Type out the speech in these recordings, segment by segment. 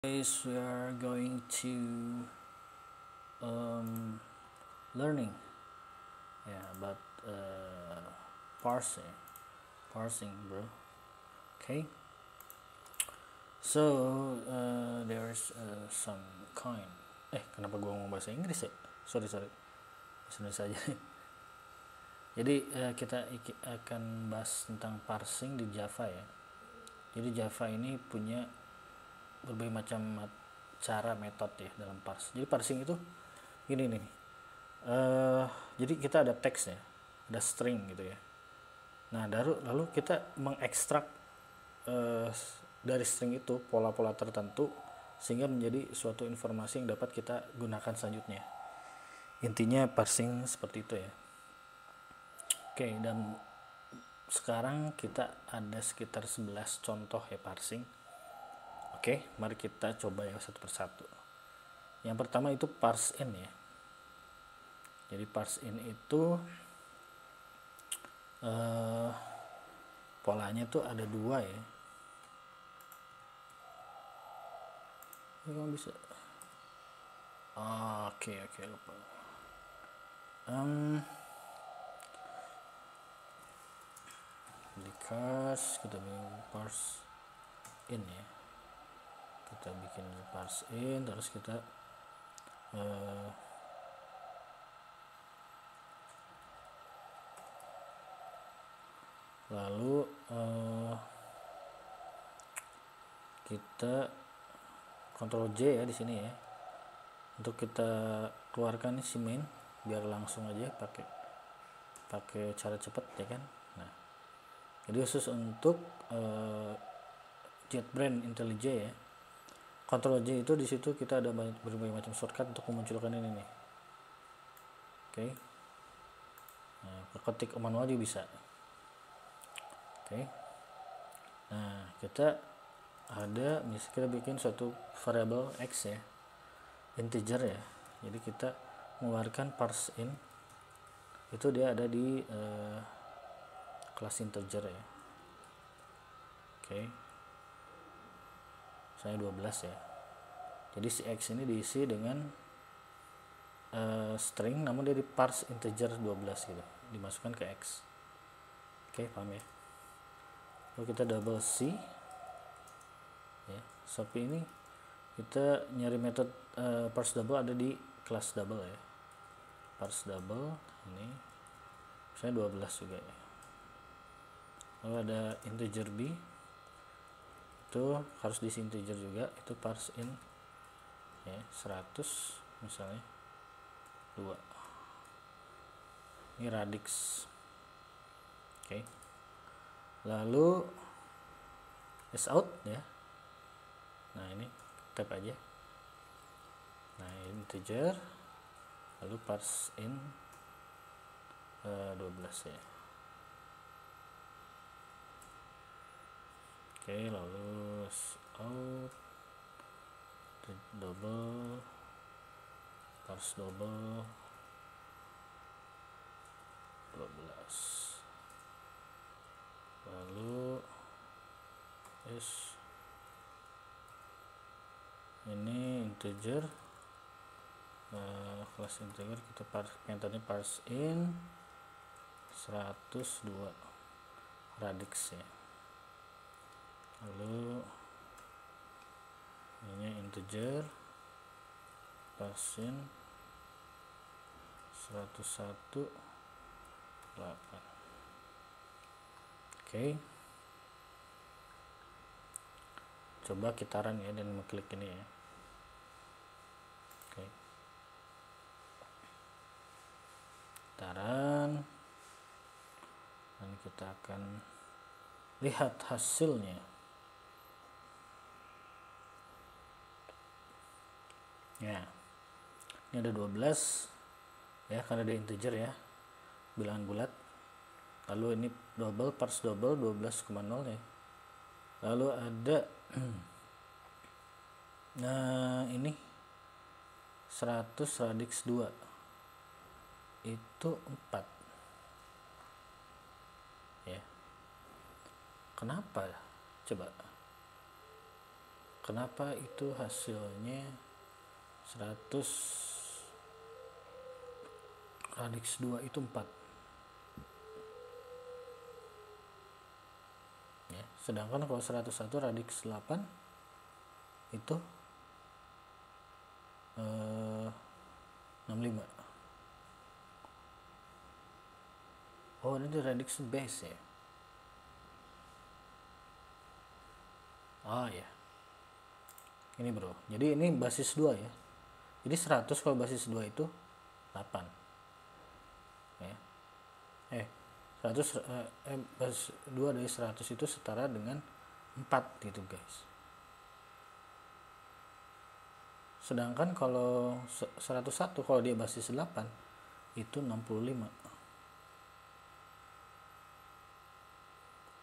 Guys, we are going to learning about parsing, bro. Okay, so there's some kind. Kenapa gua ngomong bahasa Inggris ya? Sorry, bahasa Indonesia aja. Jadi kita akan bahas tentang parsing di Java ya. Jadi Java ini punya berbagai macam cara metode ya dalam parse. Jadi parsing itu gini nih. Jadi kita ada teks ya, ada string gitu ya. Nah, lalu kita mengekstrak dari string itu pola-pola tertentu sehingga menjadi suatu informasi yang dapat kita gunakan selanjutnya. Intinya parsing seperti itu ya. Oke, dan sekarang kita ada sekitar 11 contoh ya parsing. Oke, mari kita coba ya satu persatu. Yang pertama itu parse in ya. Jadi parse in itu polanya tuh ada dua ya. Ini kamu bisa. Oke, lupa. Because kita bikin parse in ya. Kita bikin parse in, terus kita lalu kita Ctrl J ya di sini ya, untuk kita keluarkan si main biar langsung aja pakai cara cepat ya kan. Nah, jadi khusus untuk JetBrains IntelliJ ya, Ctrl J itu di situ kita ada berbagai macam shortcut untuk memunculkan ini nih. Oke. Nah, ketik manual juga bisa. Oke. Nah, kita bikin suatu variabel x ya, integer ya. Jadi kita mengeluarkan parse in, itu dia ada di kelas integer ya. Oke. Saya 12 ya. Jadi si x ini diisi dengan string, namun dia di parse integer 12 gitu, dimasukkan ke x. Oke, paham ya? Lalu kita double C ya. Tapi ini kita nyari metode parse double ada di kelas double ya. Parse double ini misalnya 12 juga ya. Lalu ada integer b, itu harus diisi integer juga, itu parse in ya, 100 misalnya 2. Ini radix. Oke. Lalu out ya. Nah, ini tap aja. Nah, integer lalu parse in 12 ya. Oke, lalu out double parse double 12, lalu ini integer kelas integer kita metodenya parse in 102 radix ya. Lalu ini integer parse in 101 8. Oke. Coba kita run ya dan mengklik ini ya. Oke. Kita run dan kita akan lihat hasilnya. Ya. Ini ada 12 ya, karena ada integer ya, bilangan bulat. Lalu ini double parse double 12,0 ya. Lalu ada nah ini 100 radix 2 itu 4 ya. Kenapa? Coba kenapa itu hasilnya 100 radix 2 itu 4 ya, sedangkan kalau 101 radix 8 itu 65. Oh, ini radix base ya. Ya ini bro, jadi ini basis 2 ya, jadi 100 kalau basis 2 itu 8 ya. 100 basis 2 dari 100 itu setara dengan 4 gitu guys. Sedangkan kalau 101 kalau dia basis 8 itu 65.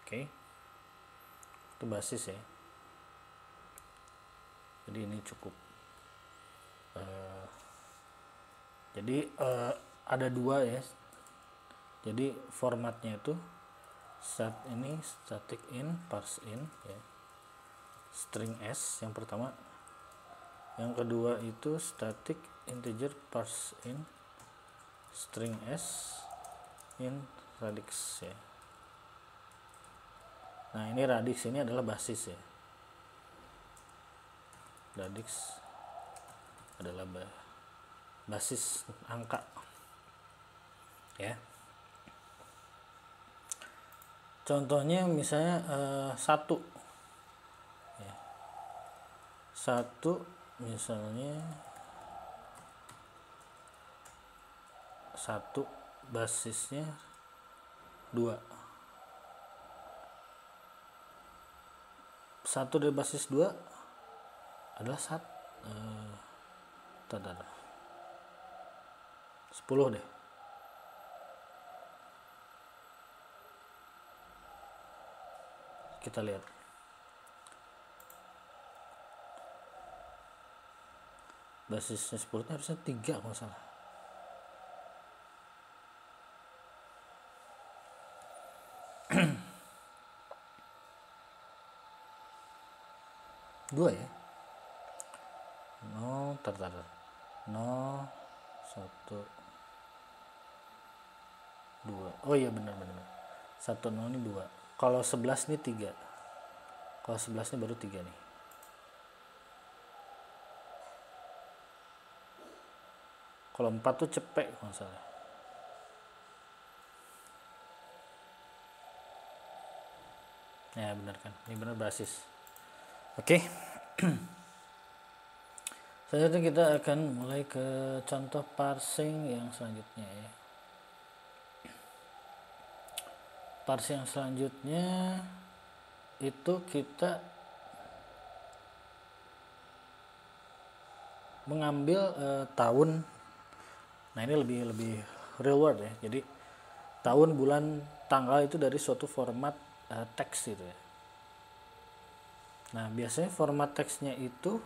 Oke. Itu basis ya. Jadi ini cukup. Jadi ada 2 ya. Jadi formatnya itu ini static in, parse in ya. String S yang pertama. Yang kedua itu static integer parse in string S in radix ya. Nah, ini radix ini adalah basis ya. Radix adalah basis angka ya. Contohnya misalnya 1 ya. 1 misalnya 1 basisnya 2. 1 dari basis 2 adalah 10 deh. Kita lihat. Basisnya 10 harusnya 3 kalau salah. Dua ya. 0 0 1 2. Oh iya benar. 1 0 ini 2. Kalau 11 ini 3. Kalau 11 ini baru 3 nih. Kalau 4 tuh cepek kalau salah. Ya benar kan. Ini benar basis. Oke. Selanjutnya kita akan mulai ke contoh parsing yang selanjutnya ya. Parsing yang selanjutnya itu kita mengambil tahun. Nah, ini lebih real world ya. Jadi tahun, bulan, tanggal itu dari suatu format teks gitu ya. Nah, biasanya format teksnya itu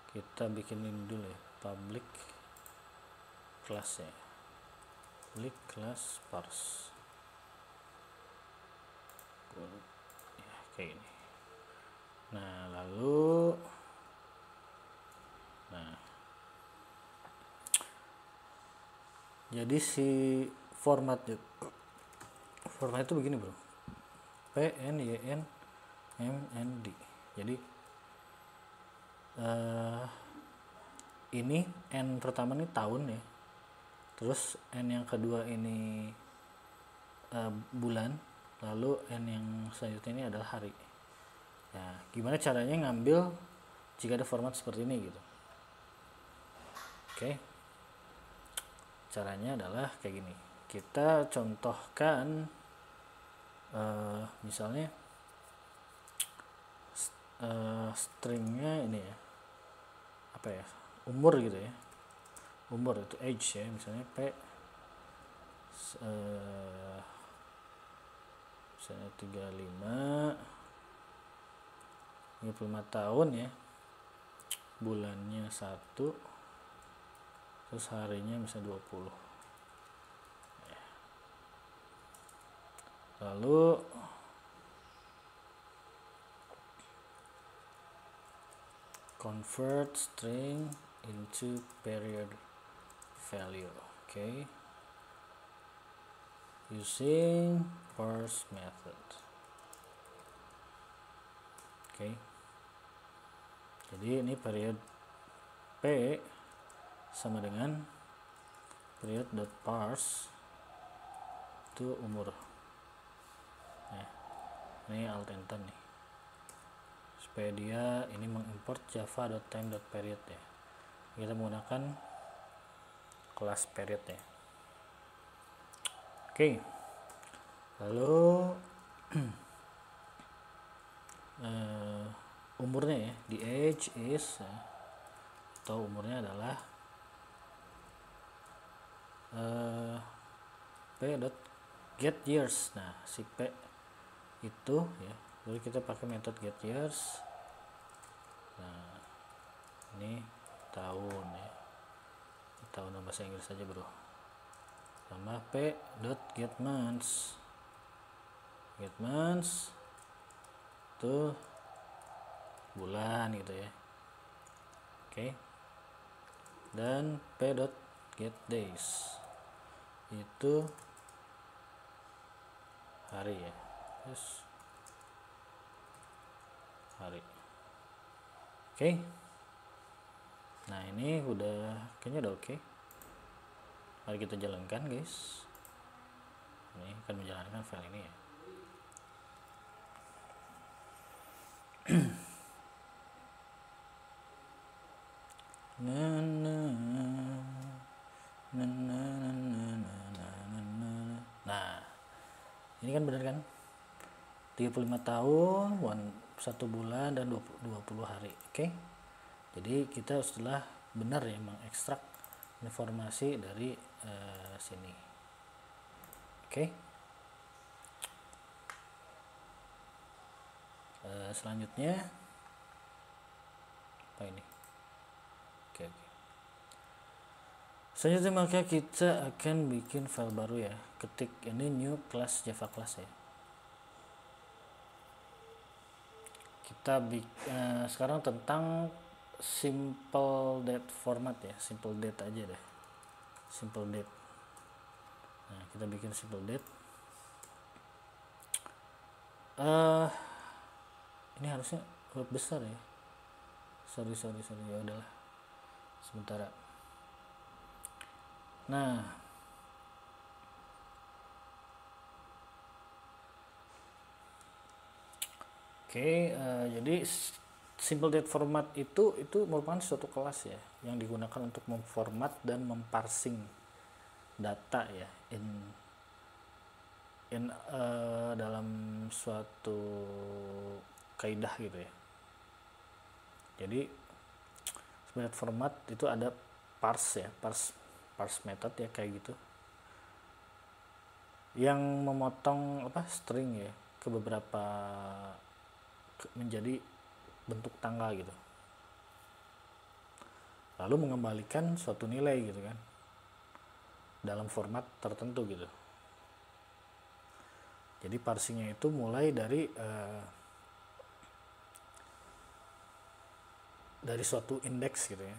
kita bikinin dulu ya, public class ya, public class parse ya, kayak ini. Nah, lalu jadi si format itu begini bro, PNYNMND. Jadi ini N pertama ini tahun ya, terus N yang kedua ini bulan, lalu N yang selanjutnya ini adalah hari. Nah, gimana caranya ngambil jika ada format seperti ini gitu. Oke. Caranya adalah kayak gini. Kita contohkan misalnya stringnya ini ya, apa ya, umur gitu ya, umur itu age ya, misalnya misalnya 35 tahun ya, bulannya 1, terus harinya misalnya 20. Lalu convert string into period value. Okay, using parse method. Okay, jadi ini period p sama dengan period dot parse itu umur ya. Ini alt enter nih supaya dia ini mengimport java.time.period ya. Kita menggunakan kelas period ya. Oke, lalu umurnya ya, the age is atau umurnya adalah p.getYears. Nah, si p itu ya, lalu kita pakai metode getYears. Nah, ini tahun ya, tahun bahasa Inggris aja bro, sama p.getMonths. GetMonths itu bulan gitu ya. Oke, dan p.getDays itu hari ya. Terus hari. Oke. Nah, ini kayaknya udah oke. Mari kita jalankan guys. Ini akan menjalankan file ini ya. Nah, ini kan benar kan? 35 tahun, 1 bulan dan 20 hari. Oke. Jadi kita setelah benar ya mengekstrak informasi dari sini. Oke. Selanjutnya apa ini? Oke. Selanjutnya maka kita akan bikin file baru ya. Ketik ini new class Java class ya. Kita sekarang tentang simple date format ya, simple date aja deh, simple date. Nah, kita bikin simple date. Ini harusnya huruf besar ya. Sorry ya udahlah. Sementara. Nah, oke, jadi simple date format itu merupakan suatu kelas ya yang digunakan untuk memformat dan memparsing data ya dalam suatu kaidah gitu ya. Jadi simple date format itu ada parse ya, parse method ya kayak gitu, yang memotong string ya ke beberapa menjadi bentuk tangga gitu, lalu mengembalikan suatu nilai gitu kan dalam format tertentu gitu. Jadi parsingnya itu mulai dari suatu indeks gitu ya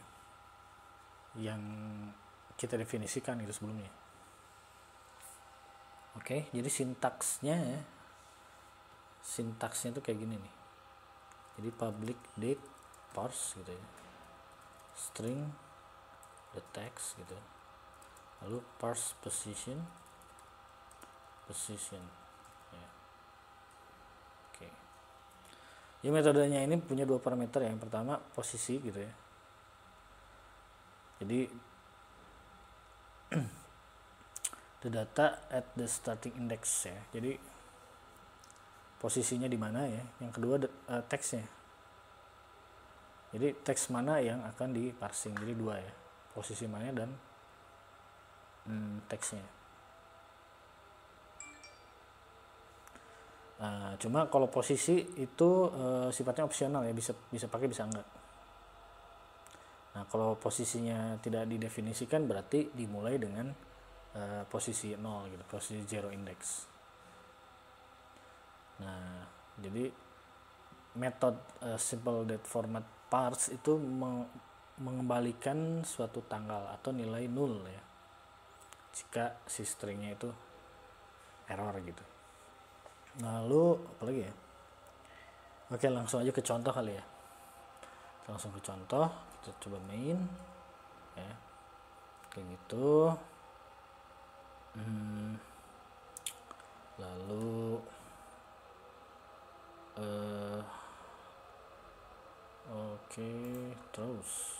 yang kita definisikan gitu sebelumnya. Oke, jadi sintaksnya itu kayak gini nih. Jadi public date parse gitu ya, string the text gitu, lalu parse position ya. Oke. Jadi metodenya ini punya 2 parameter. Yang pertama posisi gitu ya. Jadi the data at the starting index ya. Jadi posisinya di mana ya. Yang kedua teksnya. Jadi teks mana yang akan diparsing. Jadi 2 ya. Posisi mana dan teksnya. Cuma kalau posisi itu sifatnya opsional ya, bisa pakai bisa enggak. Nah, kalau posisinya tidak didefinisikan berarti dimulai dengan posisi 0 gitu, posisi 0 index. Nah, jadi metode simple date format parse itu mengembalikan suatu tanggal atau nilai 0 ya, jika si stringnya itu error gitu. Lalu apalagi ya, oke langsung aja ke contoh kali ya, langsung ke contoh, kita coba main ya kayak gitu. Lalu oke, terus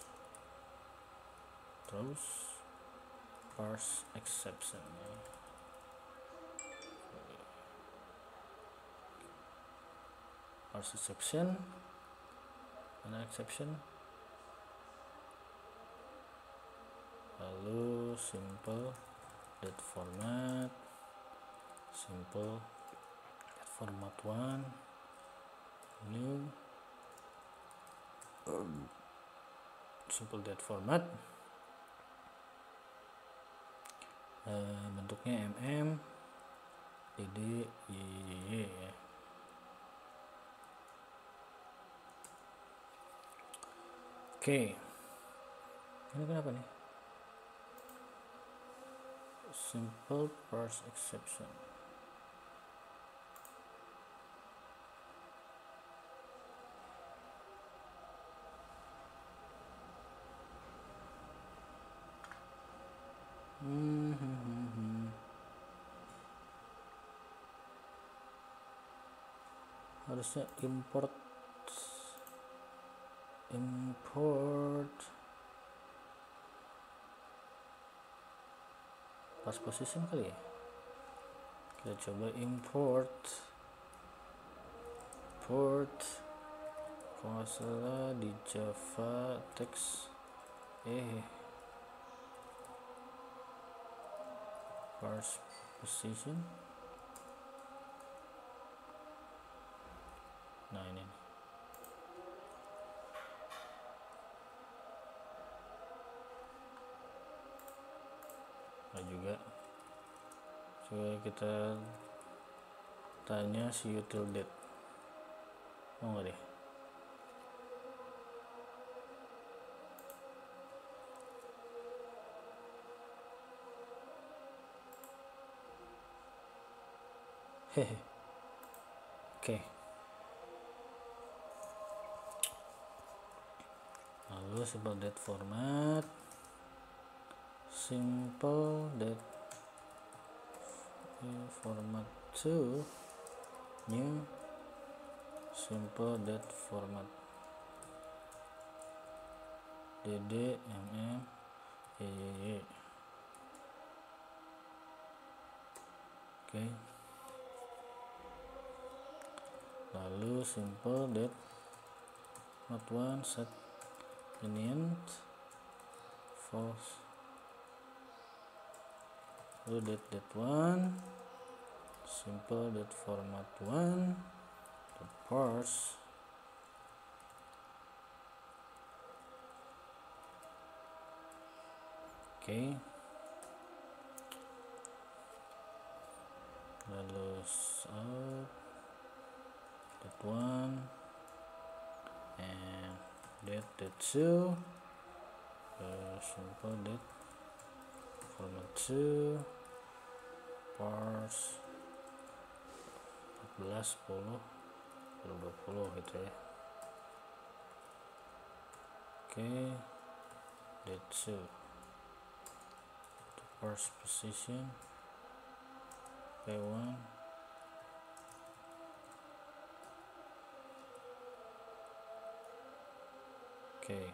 parse exception ya. Parse exception, mana exception, lalu simple date format, simple date format 1 new simple date format, bentuknya dd y ya. Oke, ini kenapa nih? Simple parse exception. Harusnya import parse position kali ya. Kita coba import kalau nggak salah di Java text parse position. Nah ini nih. Nah juga coba kita tanya si util date, mau nggak deh? Hehe. Oke. Lalu simple date format, simple date format 2 new simple date format dd y. Oke. Lalu simple date format 1 set int false, lalu date 1 simple date format 1 parse oke. Lalu out date 1 and date 2 simple date format 2 parse 14 10 20 gitu ya. Oke, date 2 parse position p1 oke.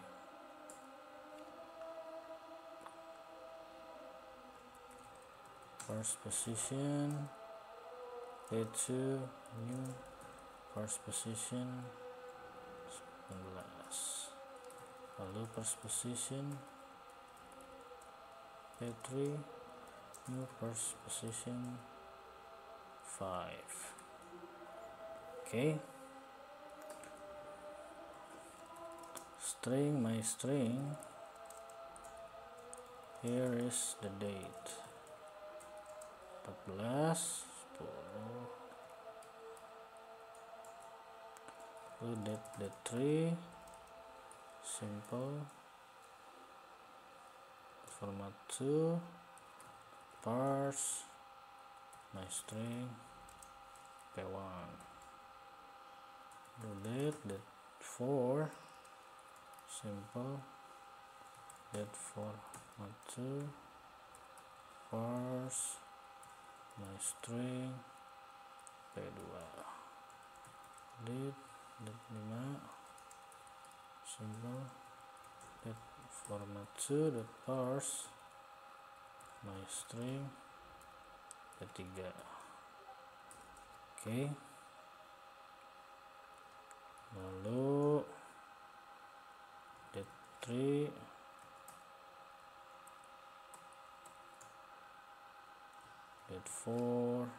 Parse position p2 new parse position 19, lalu parse position p3 new parse position 5. Okay, my string, here is the date 14 10, lalu date 3 simple format to parse my string p1 date that for simple date format to parse my string p2 date 5 simple date format to date parse my string p3. Oke. Lalu date 3 date 4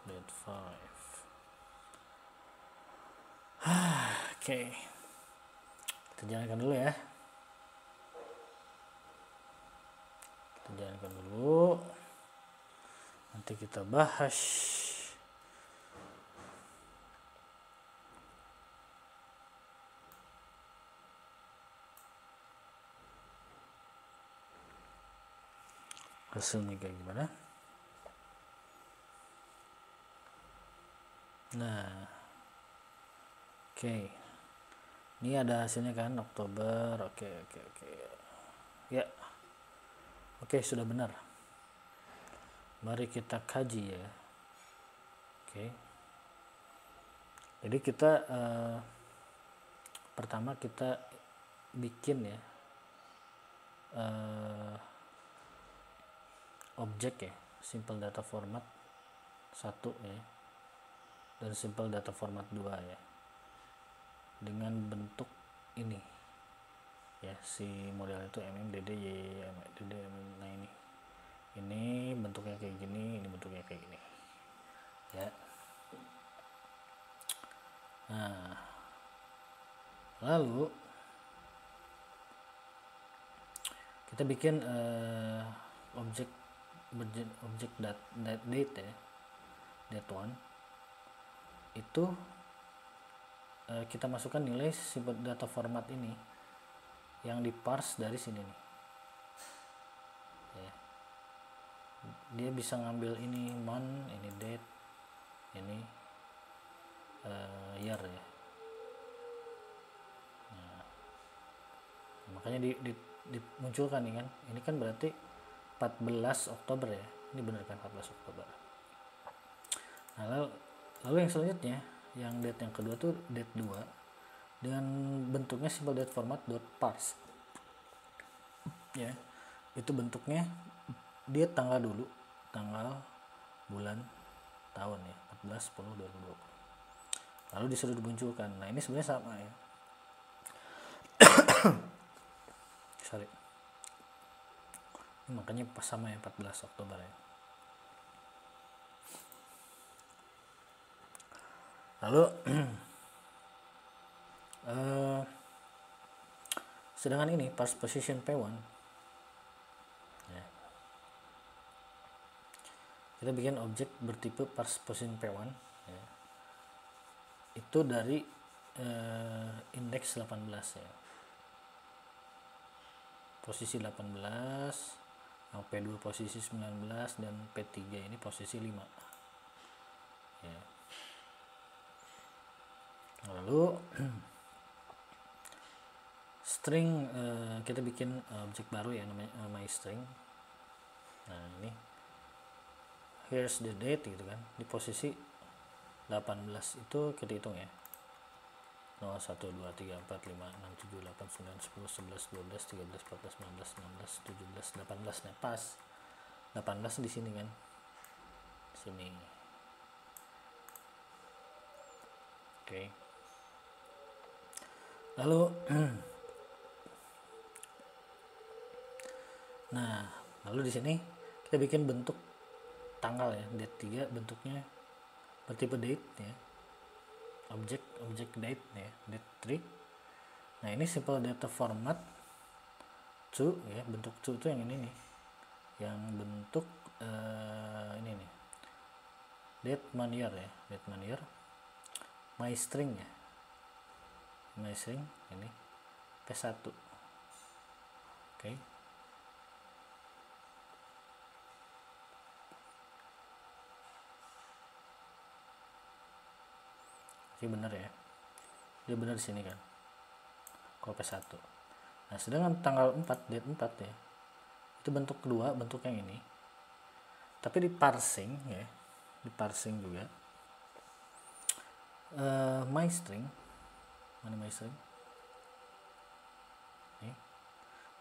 date 5. Oke. Kita jalankan dulu ya. Nanti kita bahas. Hasilnya kayak gimana. Nah, oke. Ini ada hasilnya kan, Oktober. Oke. Ya. Oke, sudah benar. Mari kita kaji ya. Oke. Jadi kita pertama kita bikin ya objek ya, simple data format 1 ya, dan simple data format 2 ya, dengan bentuk ini ya, si model itu MMDD YMDD. Nah ini bentuknya kayak gini, ini bentuknya kayak gini ya. Nah, lalu kita bikin objek date ya, date 1 itu kita masukkan nilai simple data format ini yang diparse dari sini nih ya. Dia bisa ngambil ini month, ini date, ini year ya. Nah, makanya dimunculkan nih kan, ini kan berarti 14 Oktober ya, ini benar kan 14 Oktober. Nah, lalu yang selanjutnya, yang date yang kedua tuh date 2 dengan bentuknya simple date format .parse ya. Itu bentuknya dia tanggal dulu, tanggal, bulan, tahun ya, 14/10/2020. Lalu disuruh dimunculkan. Nah, ini sebenarnya sama ya. Sorry. Ini makanya pas sama ya, 14 Oktober ya. Lalu sedangkan ini parse position P1 ya. Kita bikin objek bertipe parse position P1 ya. Itu dari indeks 18 ya. Posisi 18, yang P2 posisi 19, dan P3 ini posisi 5 ya. Lalu string, kita bikin objek baru ya, namanya my string. Nah, ini here's the date gitu kan, di posisi 18 itu kita hitung ya, 0, 1, 2, 3, 4, 5, 6, 7, 8, 9, 10, 11, 12, 13, 14, 15, 16, 17, 18. Nah, pas 18 di sini kan, sini. Oke. Lalu nah, lalu di sini kita bikin bentuk tanggal ya, date 3 bentuknya bertipe date ya. Objek date ya, date 3. Nah, ini simple data format 2 ya, bentuk 2 itu yang ini nih. Yang bentuk ini nih. Date month year ya, date month year. My string ya. MyString ini P1. Oke. Ini benar ya, dia benar di sini kan kalau P1. Nah sedangkan tanggal 4 date 4 ya, itu bentuk kedua, bentuk yang ini, tapi di parsing ya, di parsing juga MyString, mana MyString nih,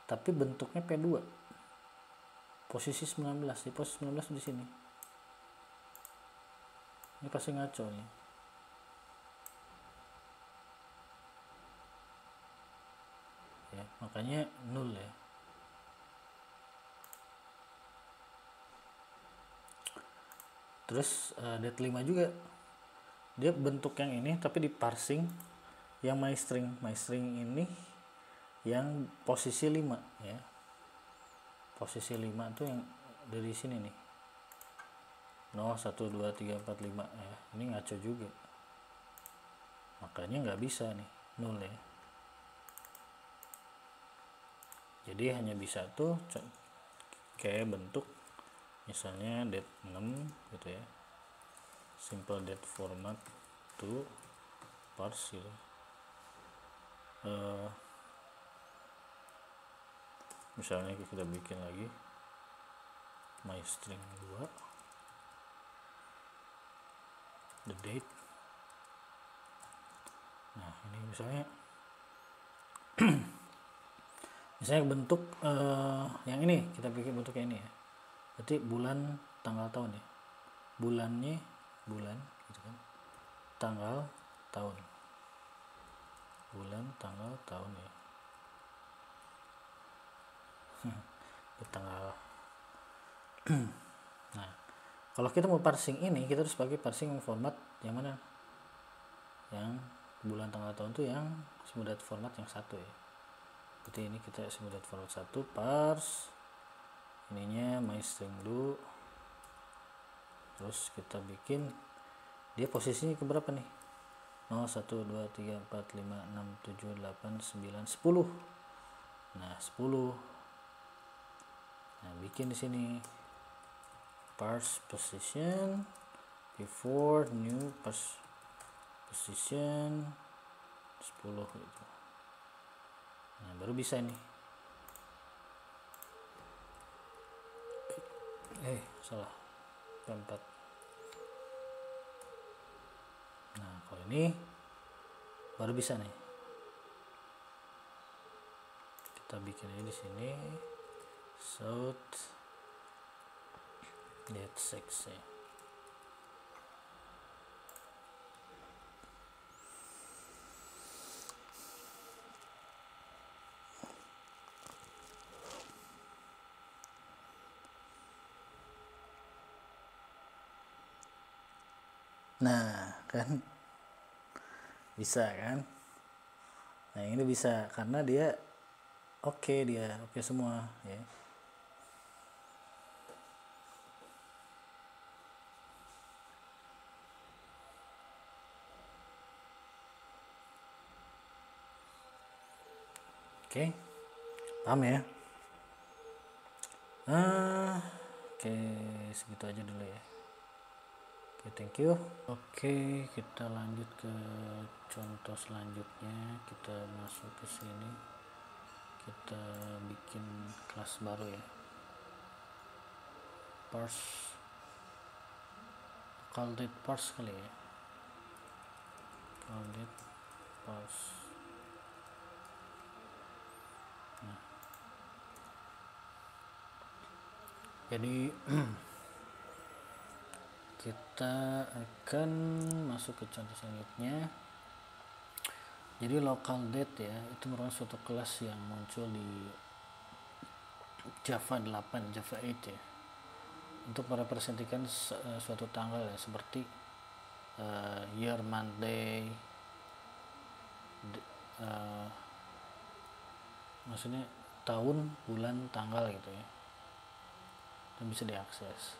tapi bentuknya P2, posisi 19, di posisi 19 di sini. Ini pasti ngaco nih. Ya, makanya nol ya. Terus date 5 juga, dia bentuk yang ini tapi di parsing yang MyString ini yang posisi 5 ya. Posisi 5 tuh yang dari sini nih, 0 1 2 3 4 5 ya. Ini ngaco juga, makanya nggak bisa nih, nol ya. Jadi hanya bisa tuh kayak bentuk misalnya date 6 gitu ya, simple date format to parse gitu. Misalnya kita bikin lagi MyString 2 the date. Nah ini misalnya misalnya bentuk yang ini kita bikin bentuknya ini ya, berarti bulan tanggal tahun ya, bulannya bulan gitu kan, tanggal tahun, bulan tanggal tahun ya. Tanggal. Nah kalau kita mau parsing ini, kita harus pakai parsing format yang mana, yang bulan tanggal tahun tuh yang simple format yang satu ya. Berarti ini kita simple format 1, parse ininya MyString dulu, terus kita bikin dia posisinya ke berapa nih, 0 1 2 3 4 5 6 7 8 9 10. Nah 10. Nah bikin di sini parse position before new parse position 10 gitu. Nah baru bisa nih. Salah, P4. Nah kalau ini baru bisa nih, kita bikin aja di sini south date 6 ya. Nah kan bisa kan, nah ini bisa karena dia oke semua ya. Oke, paham ya? Oke, segitu aja dulu ya. Oke, thank you. Oke, kita lanjut ke contoh selanjutnya. Kita masuk ke sini, kita bikin kelas baru ya, parse, local date parse kali ya, local date parse. Nah, jadi kita akan masuk ke contoh selanjutnya. Jadi local date ya, itu merupakan suatu kelas yang muncul di Java 8, Java 8 ya, untuk merepresentasikan suatu tanggal ya, seperti year, month, day, maksudnya tahun, bulan, tanggal gitu ya, dan bisa diakses.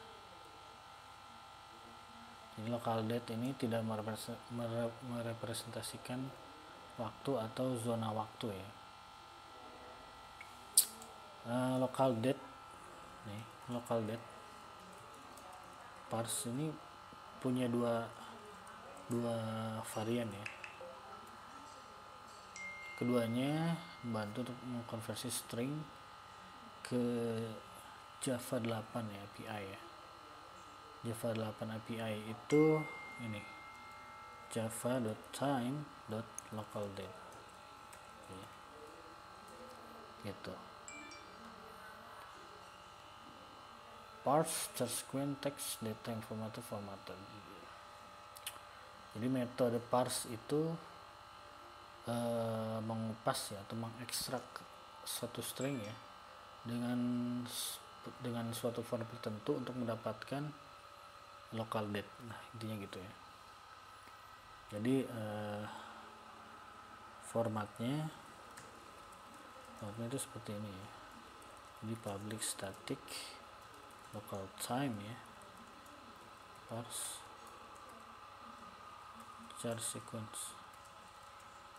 Jadi local date ini tidak merepresentasikan waktu atau zona waktu ya. Local date nih, local date parse ini punya dua varian ya. Keduanya membantu untuk mengkonversi string ke Java 8 ya, API ya. Java 8 API itu ini java.time.localDate ya, gitu. Parse sequence text data formatter. Jadi metode parse itu mengupas ya atau mengekstrak suatu string ya dengan suatu format tertentu untuk mendapatkan local date. Nah, intinya gitu ya. Jadi formatnya itu seperti ini ya. Jadi public static local time ya, parse char sequence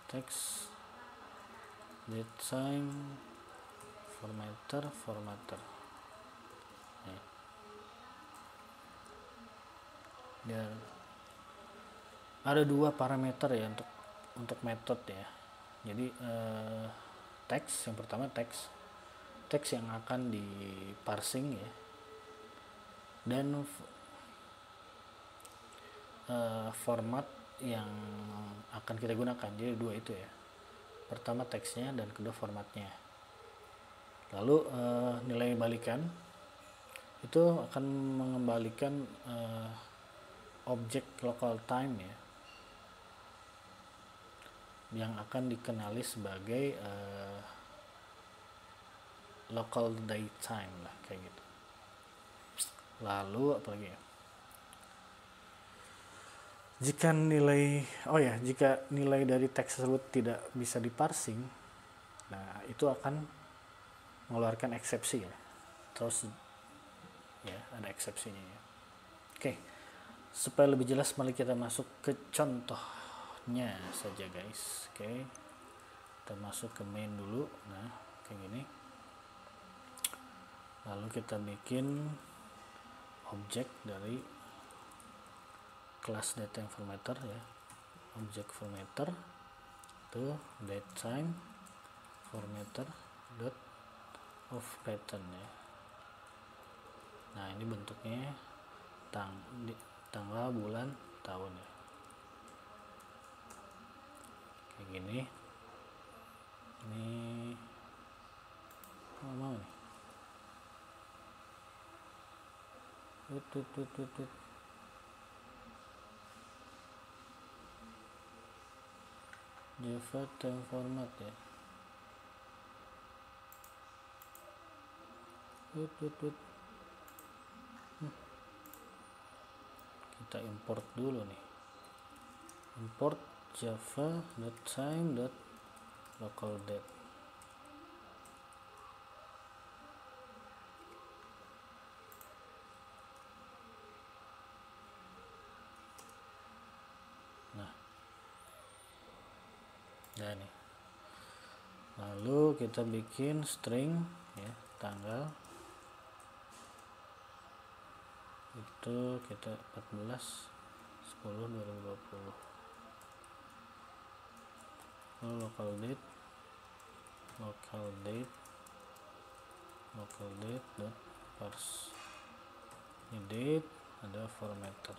text date time formatter ya. Dan ada dua parameter ya untuk metode ya. Jadi teks yang pertama teks yang akan di parsing ya, dan format yang akan kita gunakan. Jadi dua itu ya, pertama teksnya dan kedua formatnya. Lalu nilai balikan itu akan mengembalikan objek local time ya, yang akan dikenali sebagai local date time lah, kayak gitu. Lalu apalagi ya, jika nilai dari teks tersebut tidak bisa diparsing, nah itu akan mengeluarkan eksepsi ya. Terus ya ada eksepsinya ya. Oke, supaya lebih jelas mari kita masuk ke contohnya saja guys. Oke, kita masuk ke main dulu. Nah kayak gini, lalu kita bikin objek dari kelas data formatter ya, objek formatter itu datetime formatter dot of pattern ya. Nah ini bentuknya tanggal, bulan, tahun ya, kayak gini. Ini mau nih Java time format ya. Kita import dulu nih, import java.time.localDate. Nah ya nih, lalu kita bikin string ya, tanggal itu kita 14/10/2020. lalu localDate dot parse. Ini date, ada formatter,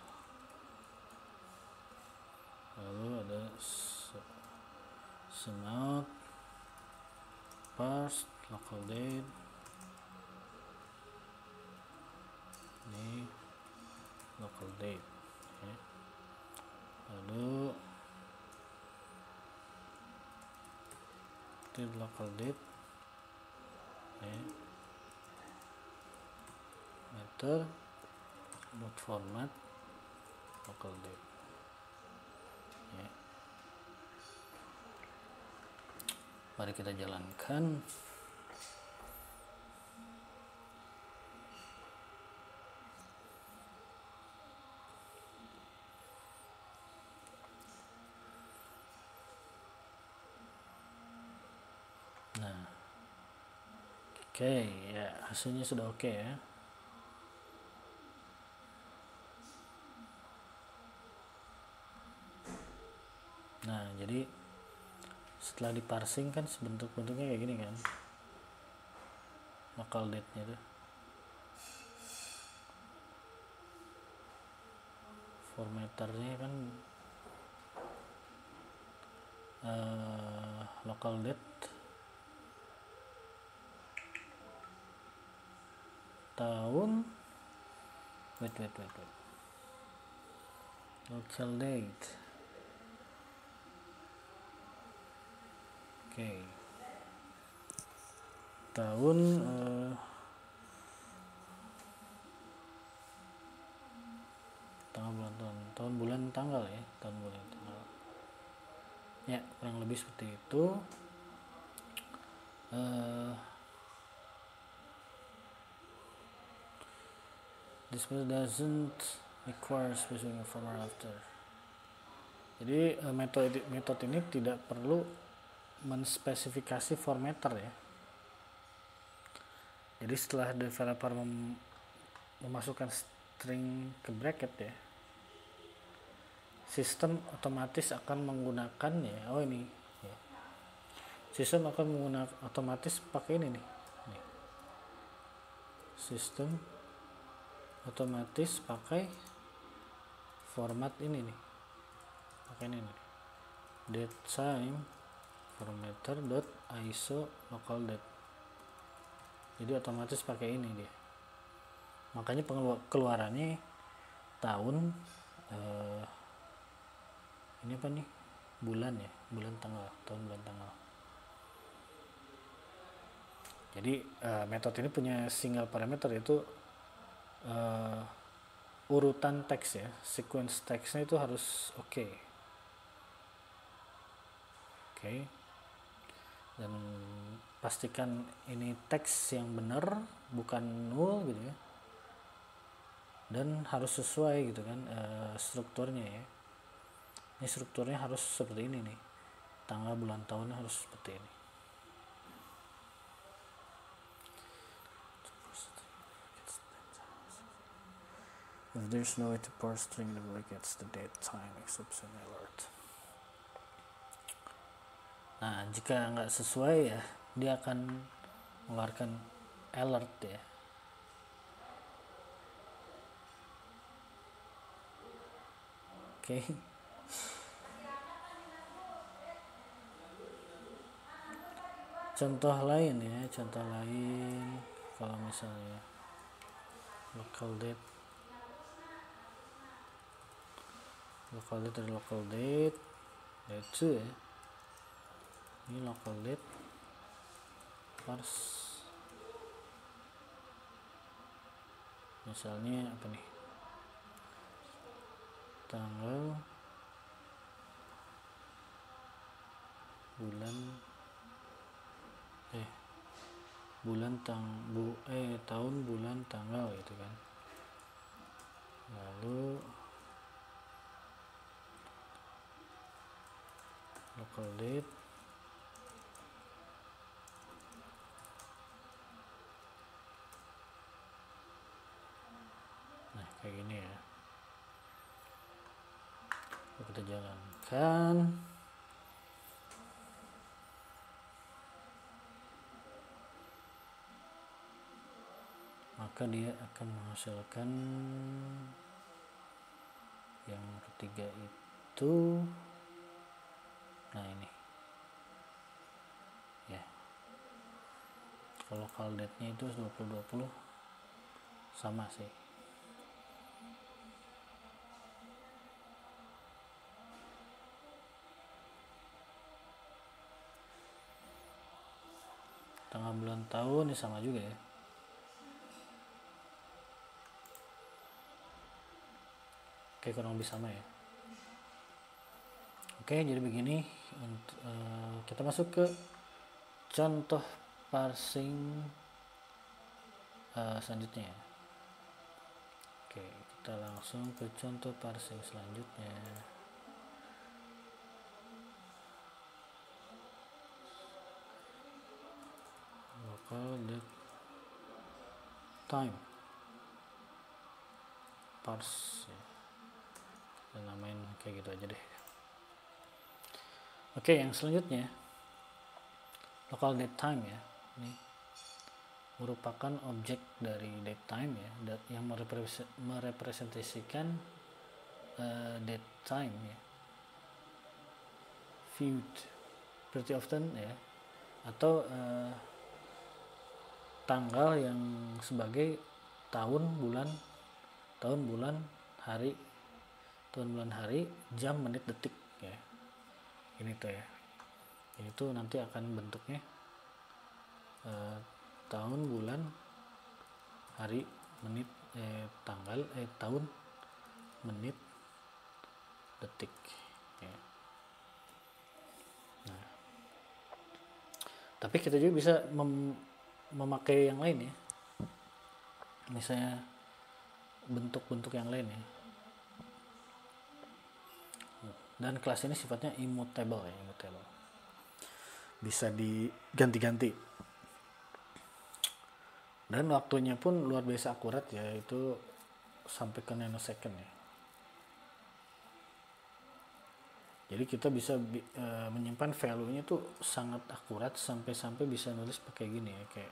lalu ada semut parse localDate. Ini localDate ya. Lalu itu localDate ya, meter dot format localDate ya. Mari kita jalankan. Oke, ya hasilnya sudah oke ya. Nah, jadi setelah diparsing kan bentuknya kayak gini kan, local date-nya tuh. Formatternya kan local date tahun, wait, local date, oke, tahun tanggal bulan tahun bulan tanggal ya, tahun bulan tanggal ya, kurang lebih seperti itu. This method doesn't require specifying a format after. Jadi metode ini tidak perlu menspesifikasi formatter ya. Jadi setelah developer memasukkan string ke bracket ya, sistem otomatis akan menggunakan ya, sistem akan menggunakan otomatis pakai ini nih. Sistem otomatis pakai format ini nih, pakai ini nih, datetime formatter dot iso local date. Jadi otomatis pakai ini dia, makanya keluarannya tahun ini apa nih, bulan ya, bulan tanggal, tahun bulan tanggal. Jadi metode ini punya single parameter, yaitu urutan teks ya, sequence teksnya itu harus oke. Dan pastikan ini teks yang benar, bukan null gitu ya, dan harus sesuai gitu kan strukturnya ya. Ini strukturnya harus seperti ini nih, tanggal bulan tahunnya harus seperti ini. If there's no way to parse string, the gets the date time exception alert. Nah, jika nggak sesuai ya, dia akan mengeluarkan alert ya. Oke. Contoh lain kalau misalnya local date dari local date itu ya, ini local date parse, misalnya apa nih, tanggal tahun bulan tanggal gitu kan. Lalu local date nah kayak gini ya, kita jalankan. Maka dia akan menghasilkan yang ketiga itu, nah ini ya, kalau local date nya itu 2020 sama sih, tanggal bulan tahun ini sama juga ya. Oke, kurang lebih sama ya. Oke, jadi begini kita masuk ke contoh parsing selanjutnya ya. Oke, kita langsung ke contoh parsing selanjutnya. Local date time parse ya. Dan namain kayak gitu aja deh. Oke, yang selanjutnya local date time ya. Ini merupakan objek dari date time ya, yang merepresentasikan date time ya. Viewed pretty often ya, atau tanggal yang sebagai tahun, bulan, hari, jam, menit, detik ya. Ini tuh ya. Ini tuh nanti akan bentuknya tahun, bulan, hari, menit, tanggal, tahun, menit, detik ya. Nah, tapi kita juga bisa memakai yang lain ya, misalnya bentuk-bentuk yang lain ya. Dan kelas ini sifatnya immutable ya, immutable. Bisa diganti-ganti. Dan waktunya pun luar biasa akurat ya, itu sampai ke nanosecond ya. Jadi kita bisa menyimpan value-nya tuh sangat akurat, sampai bisa nulis pakai gini ya, kayak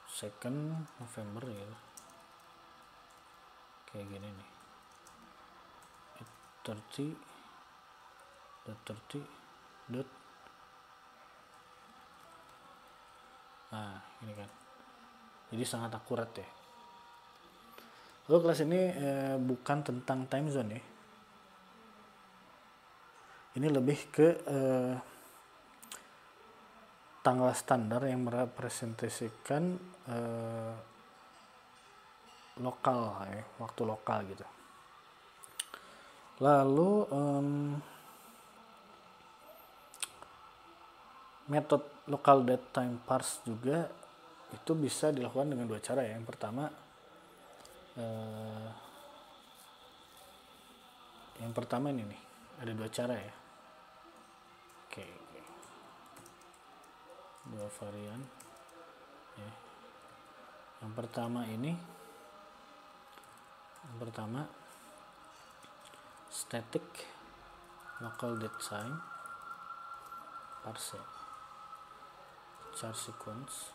second November gitu. Kayak gini nih. 30 dot. Nah, ini kan. Jadi sangat akurat ya. Lalu kelas ini bukan tentang time zone ya. Ini lebih ke tanggal standar yang merepresentasikan lokal ya, waktu lokal gitu. Lalu metode local date time parse juga itu bisa dilakukan dengan dua cara ya. Yang pertama ini nih, ada dua cara ya. Oke. Dua varian ya. Yang pertama static local date time parse char sequence.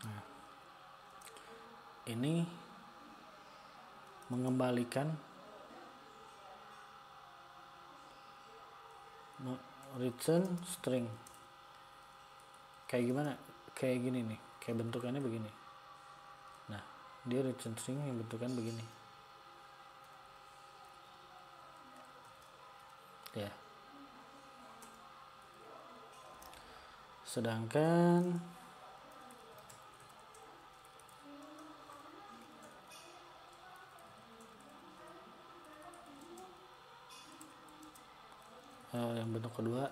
Nah, ini mengembalikan return string. Kayak gimana? Kayak gini nih, kayak bentukannya begini. Nah, dia return string yang bentukan begini ya. Sedangkan yang bentuk kedua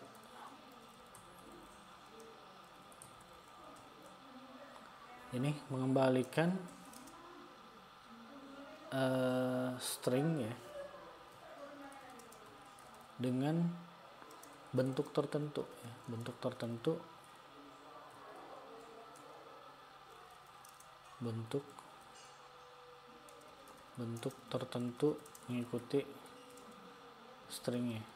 ini mengembalikan string ya dengan bentuk tertentu ya, bentuk tertentu mengikuti stringnya,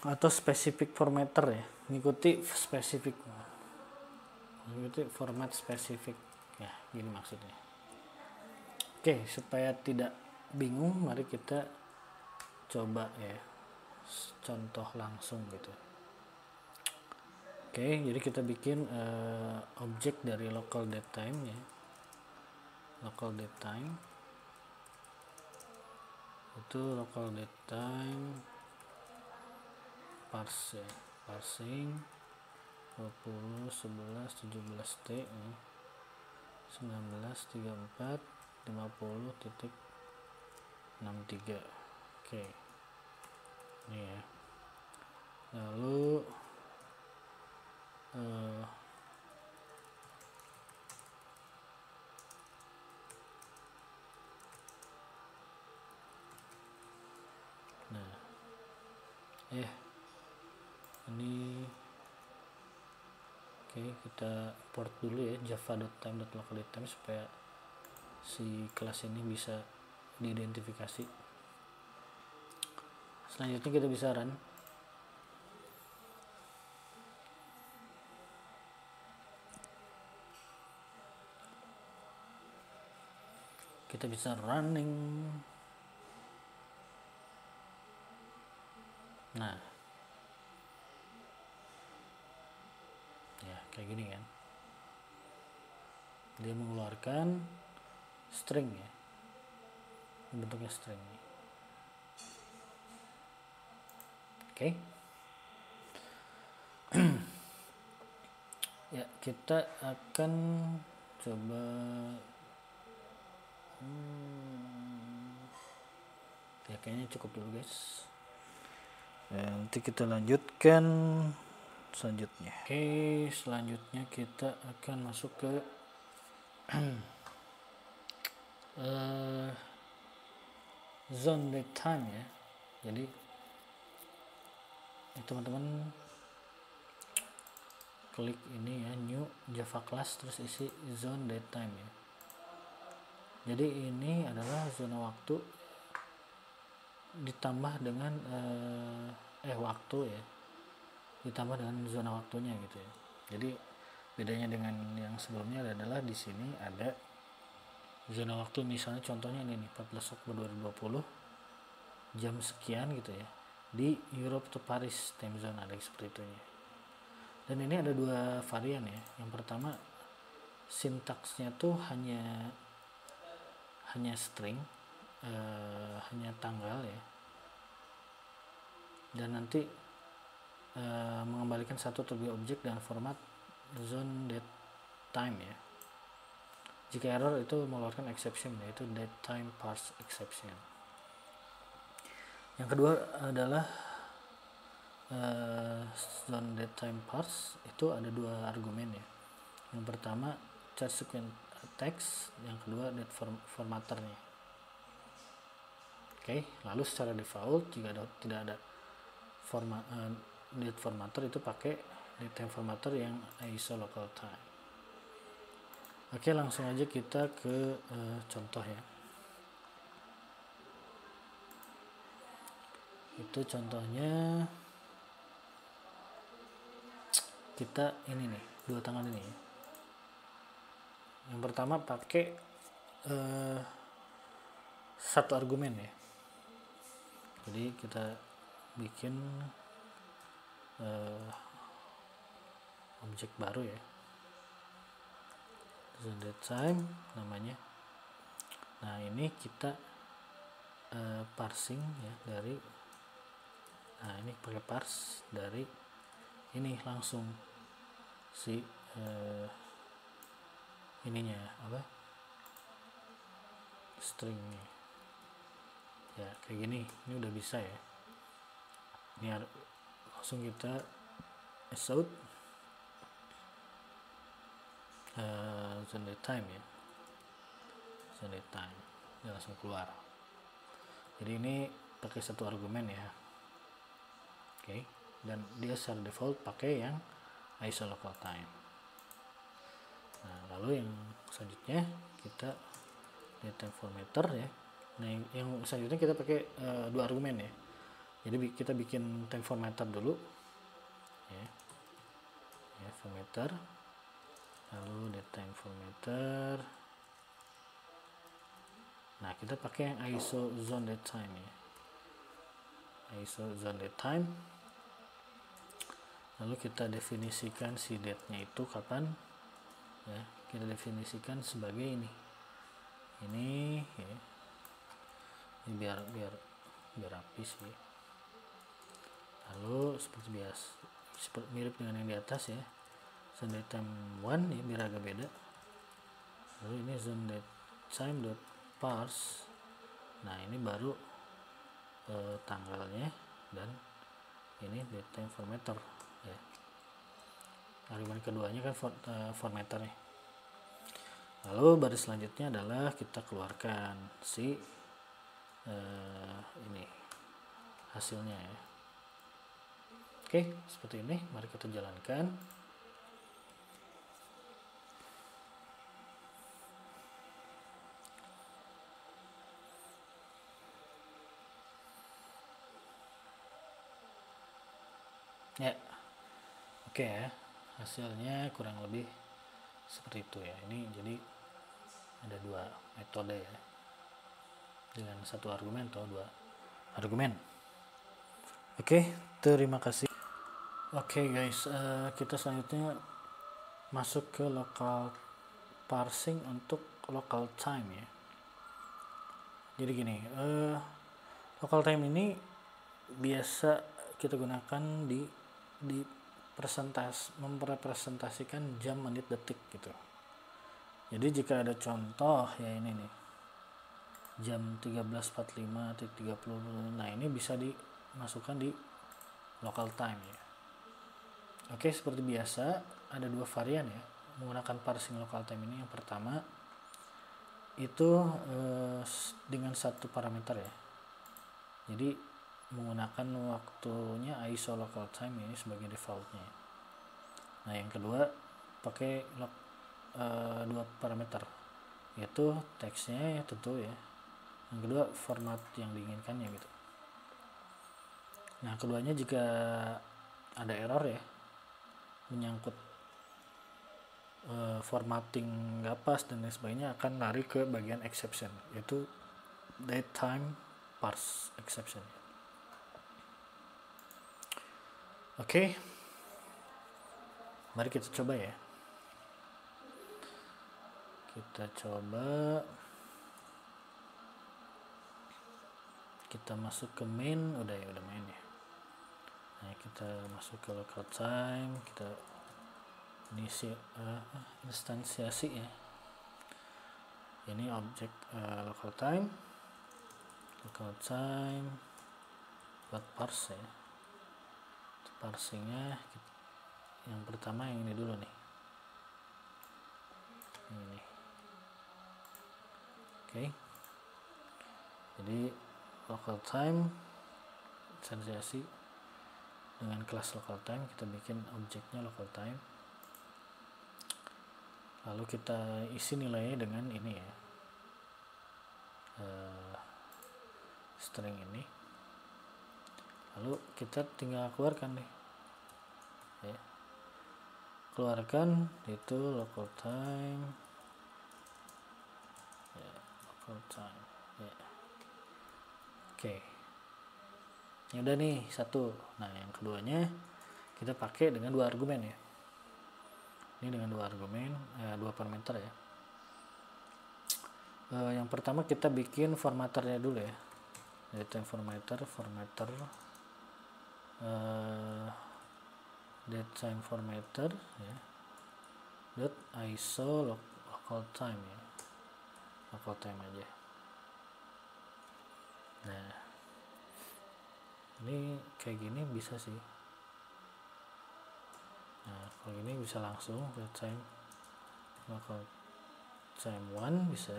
atau specific formatter ya, mengikuti format spesifik ya, gini maksudnya. Oke, supaya tidak bingung, mari kita coba ya contoh langsung gitu. Oke, jadi kita bikin objek dari local date time ya. Local date time itu local date time parsing 20 11 17 T 19 34 50.63. Oke, ini ya. Lalu ini oke, kita import dulu ya java.time.localDatetime supaya si kelas ini bisa diidentifikasi. Selanjutnya kita bisa run. Kita bisa running. Nah, ya kayak gini kan, dia mengeluarkan string ya, bentuknya string. Oke. Ya, kita akan coba ya kayaknya cukup dulu guys. Nanti kita lanjutkan selanjutnya. Oke, selanjutnya kita akan masuk ke zone datetime ya. Jadi teman-teman klik ini ya, new Java class, terus isi zone datetime ya. Jadi ini adalah zona waktu ditambah dengan waktu ya, ditambah dengan zona waktunya gitu ya. Jadi bedanya dengan yang sebelumnya adalah di sini ada zona waktu, misalnya contohnya ini nih 14 Oktober 2020 jam sekian gitu ya, di Europe to Paris time zone, ada seperti itu ya. Dan ini ada dua varian ya. Yang pertama sintaksnya tuh hanya string, hanya tanggal ya, dan nanti mengembalikan satu atau dua objek dengan format zone datetime ya. Jika error itu mengeluarkan exception, yaitu datetime parse exception. Yang kedua adalah zone datetime parse, itu ada dua argumen ya. Yang pertama charge sequence text, yang kedua date formatternya. Oke, lalu secara default jika tidak ada date formatter, itu pakai datetime formatter yang ISO local time. Oke, langsung aja kita ke contoh ya. Itu contohnya kita ini nih, dua tanggal ini ya. Yang pertama pakai satu argumen ya. Jadi kita bikin objek baru ya, zone datetime namanya. Nah, ini kita parsing ya dari, nah ini pakai parse dari ini langsung si ininya apa, stringnya ya, kayak gini. Ini udah bisa ya. Ini langsung kita out zone datetime ya, zone datetime, dia langsung keluar. Jadi ini pakai satu argumen ya. Oke, dan dia secara default pakai yang ISO local time. Nah, lalu yang selanjutnya kita datetime formatter ya. Nah, yang selanjutnya kita pakai dua argumen ya. Jadi kita bikin time formatter dulu ya, formatter, lalu datetime formatter. Nah, kita pakai yang ISO zone datetime ya, ISO zone datetime. Lalu kita definisikan si date-nya itu kapan ya, kita definisikan sebagai ini ya. Ini biar rapi sih. Lalu seperti biasa, mirip dengan yang di atas ya, zone datetime 1 ya, biar agak beda. Lalu ini zone datetime dot parse. Nah, ini baru tanggalnya, dan ini datetime formatter ya. Argumen keduanya kan formatter nih. Lalu baris selanjutnya adalah kita keluarkan si ini hasilnya ya. Oke, seperti ini. Mari kita jalankan. Ya, oke ya. Hasilnya kurang lebih seperti itu ya. Ini jadi ada dua metode ya, dengan satu argumen atau dua argumen. Oke, terima kasih. Oke guys, kita selanjutnya masuk ke local parsing untuk local time ya. Jadi gini, local time ini biasa kita gunakan di memrepresentasikan jam, menit, detik gitu. Jadi jika ada contoh ya ini nih, jam 13.45.30, nah ini bisa dimasukkan di local time ya. Oke, seperti biasa ada dua varian ya menggunakan parsing local time ini. Yang pertama itu dengan satu parameter ya, jadi menggunakan waktunya ISO local time ini sebagai defaultnya. Nah yang kedua pakai dua parameter, yaitu teksnya ya tentu ya, yang kedua format yang diinginkannya gitu. Nah keduanya jika ada error ya, menyangkut formatting nggak pas dan lain sebagainya, akan lari ke bagian exception, yaitu datetime parse exception. Oke, mari kita coba ya. Kita coba, kita masuk ke main, udah main ya. Nah kita masuk ke local time, kita instansiasi ya. Ini objek local time buat parse ya. Parsingnya yang pertama yang ini dulu nih, ini. Oke. Jadi local time instansiasi dengan kelas local time, kita bikin objeknya local time, lalu kita isi nilainya dengan ini ya, string ini, lalu kita tinggal keluarkan nih ya. Keluarkan itu local time ya, local time ya. Oke, ya udah nih satu. Nah yang keduanya kita pakai dengan dua argumen ya. Ini dengan dua argumen, dua parameter ya. Yang pertama kita bikin formatternya dulu ya, yaitu formatter datetime formatter ya, dot ISO local time ya, local time aja. Nah ini kayak gini bisa sih. Nah kalau gini bisa langsung datetime local time 1 bisa,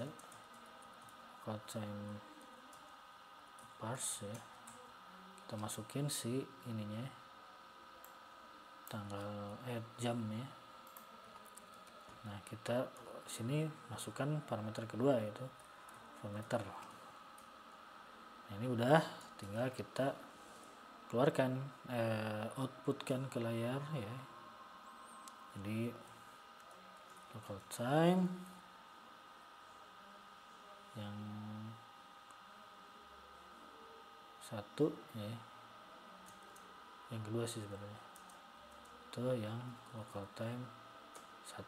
local time parse ya, kita masukin si ininya, tanggal jam ya. Nah kita sini masukkan parameter kedua, yaitu formatter. Nah ini udah, tinggal kita keluarkan, outputkan ke layar ya. Jadi local time yang satu ya, yang kedua sih sebenarnya itu yang local time 1.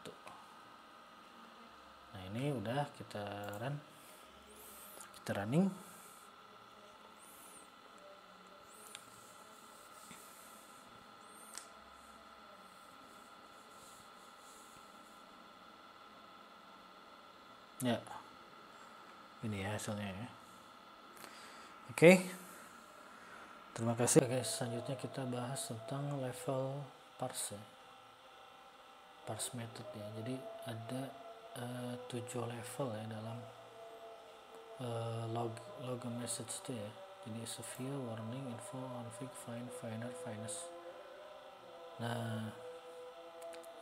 Nah ini udah kita running. Ya ini ya hasilnya ya. Oke, terima kasih guys. Selanjutnya kita bahas tentang level parse method ya. Jadi ada 7 level ya dalam log message itu ya. Jadi severe, warning, info, config, find, finder, finest. Nah,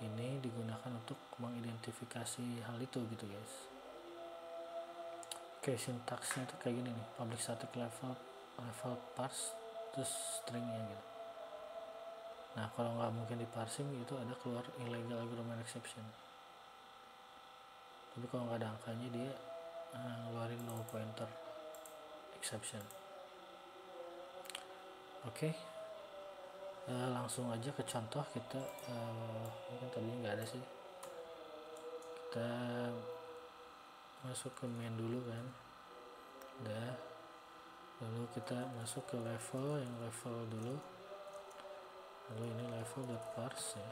ini digunakan untuk mengidentifikasi hal itu gitu guys. Oke, sintaksnya itu kayak gini nih, public static level parse terus stringnya gitu. Nah, kalau nggak mungkin di parsing itu ada keluar illegal argument exception. Tapi kalau nggak ada angkanya dia ngeluarin null pointer exception. Oke, langsung aja ke contoh kita. Mungkin tadinya nggak ada sih, kita masuk ke main dulu kan, udah, lalu kita masuk ke level yang level dulu, lalu ini level .parse ya,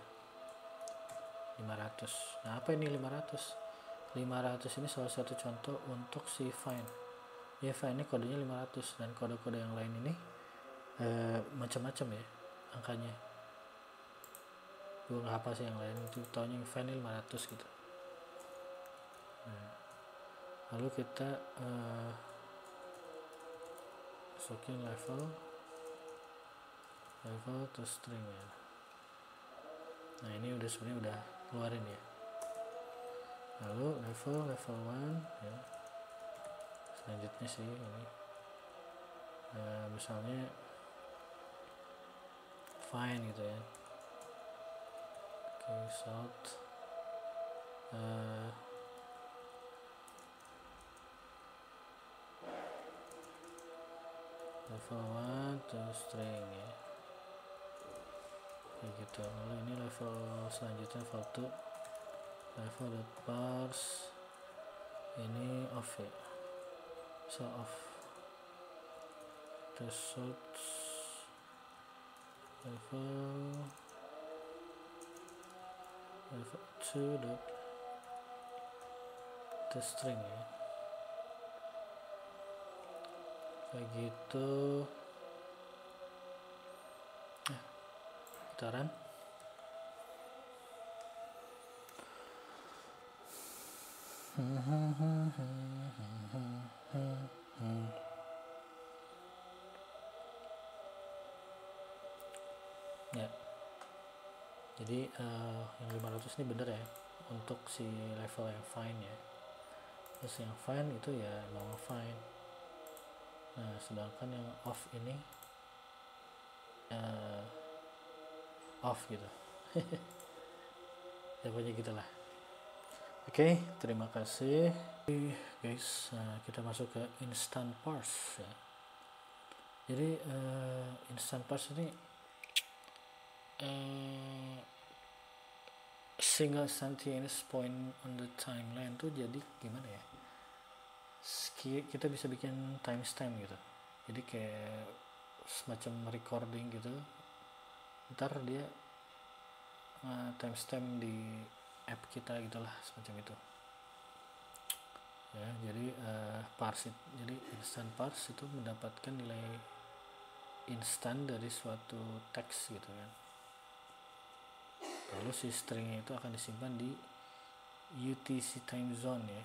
500. Nah, apa ini 500 ini salah satu contoh untuk si find ya. Find ini kodenya 500 dan kode-kode yang lain ini macam-macam ya angkanya. Gue nggak hafal sih yang lain, itu taunya yang find 500 gitu. Nah, lalu kita masukin level terus string ya. Nah, ini udah sebenarnya udah keluarin ya. Lalu level 1 ya. Selanjutnya sih ini misalnya find gitu ya. Oke, sort level 1 terus string ya, kayak gitu. Lalu ini level selanjutnya level 2 level.parse ini off ya, so off. Terus sort level 2 dot the string ya, kayak gitu. Putaran. Ya, jadi yang 500 ini bener ya untuk si level yang find ya. Terus yang find itu ya mau find. Nah, sedangkan yang off ini off gitu. Ya pokoknya gitulah. Oke, terima kasih guys. Kita masuk ke instant parse ya. Jadi instant parse ini single instantaneous point on the timeline tuh jadi gimana ya, kita bisa bikin timestamp gitu. Jadi kayak semacam recording gitu, ntar dia timestamp di app kita gitulah, semacam itu ya. Jadi parse, jadi instant parse itu mendapatkan nilai instan dari suatu teks gitu kan. Lalu si stringnya itu akan disimpan di UTC time zone ya.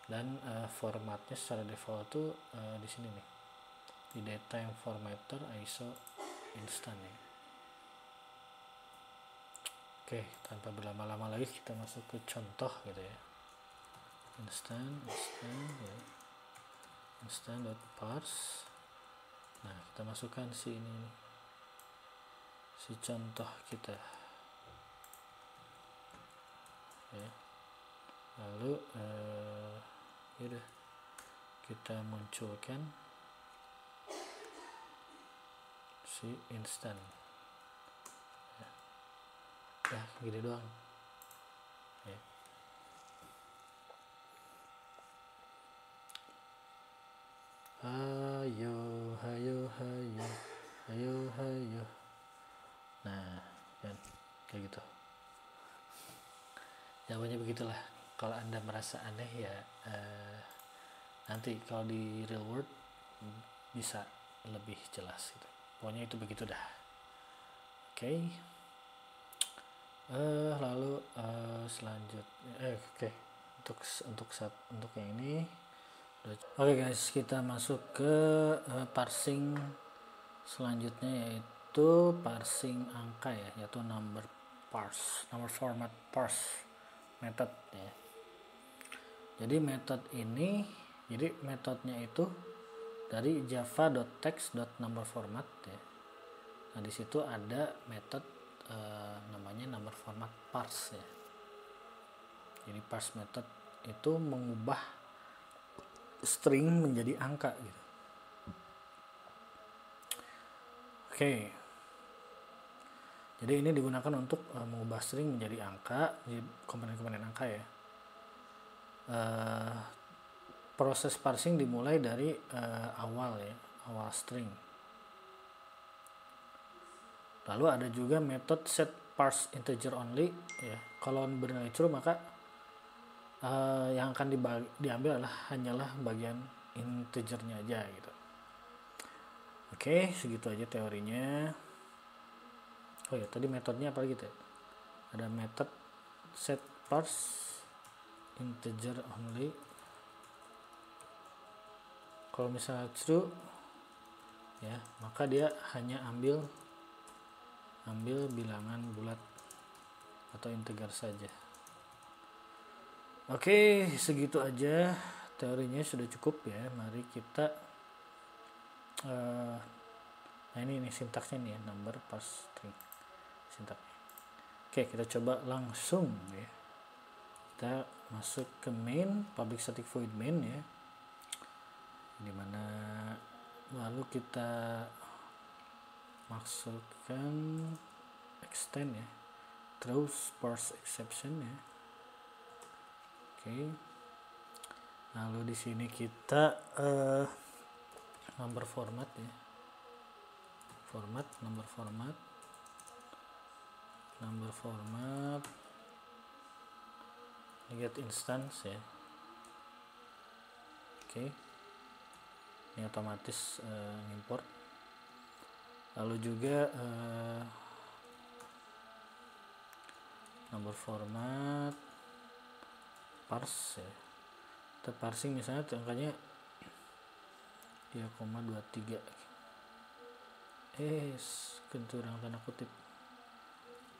Dan formatnya secara default tuh di sini nih, di datetime formatter ISO instant ya. Oke, tanpa berlama-lama lagi kita masuk ke contoh gitu ya. Instant ya, instant.parse. Nah, kita masukkan si ini nih, si contoh kita ya. Lalu yaudah kita munculkan si instant ya. Gini doang ya. Hayo. Nah, kan kayak gitu. Jawabannya begitulah. Kalau Anda merasa aneh ya nanti kalau di real world bisa lebih jelas gitu. Pokoknya itu begitu dah. Oke. Lalu selanjutnya untuk yang ini. Oke guys, kita masuk ke parsing selanjutnya, yaitu itu parsing angka ya, yaitu number format parse method ya. Jadi metodenya itu dari java.text.numberFormat ya. Nah di situ ada metode namanya number format parse ya. Jadi parse method itu mengubah string menjadi angka gitu. Oke. Jadi ini digunakan untuk mengubah string menjadi angka, jadi komponen-komponen angka ya. Proses parsing dimulai dari awal string. Lalu ada juga metode set parse integer only ya. Kalau bernilai true maka yang akan diambil hanyalah bagian integernya aja gitu. Oke, segitu aja teorinya. Oh ya, tadi metodenya apa gitu ya? Ada metode set parse integer only. Kalau misalnya true ya, maka dia hanya ambil bilangan bulat atau integer saja. Oke, segitu aja teorinya, sudah cukup ya. Mari kita nah ini sintaksnya nih ya, number parse string sintaksnya. Oke, kita coba langsung ya. Kita masuk ke main, public static void main ya, dimana lalu kita masukkan extend ya, throws parse exception ya. Oke. Lalu di sini kita number format ya, number format get instance ya. Oke. Ini otomatis import. Lalu juga number format parse ya. Kita parsing misalnya angkanya 3,23 kurang tanda kutip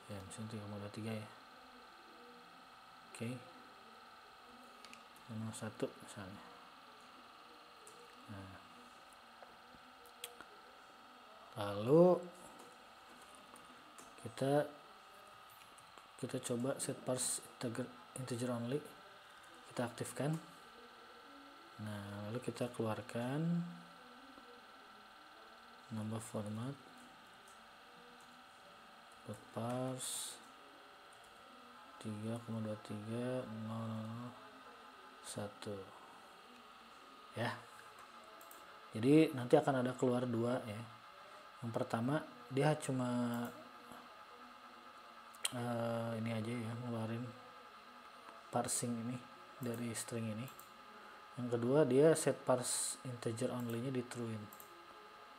ya, misalnya 3,23 ya. Oke. 1 misalnya. Nah, lalu kita coba set parse integer only, kita aktifkan. Nah, lalu kita keluarkan number format parse 3,23,001 ya. Jadi nanti akan ada keluar 2 ya. Yang pertama dia cuma ini aja ya, ngeluarin parsing ini dari string ini. Yang kedua dia set parse integer only nya di truein.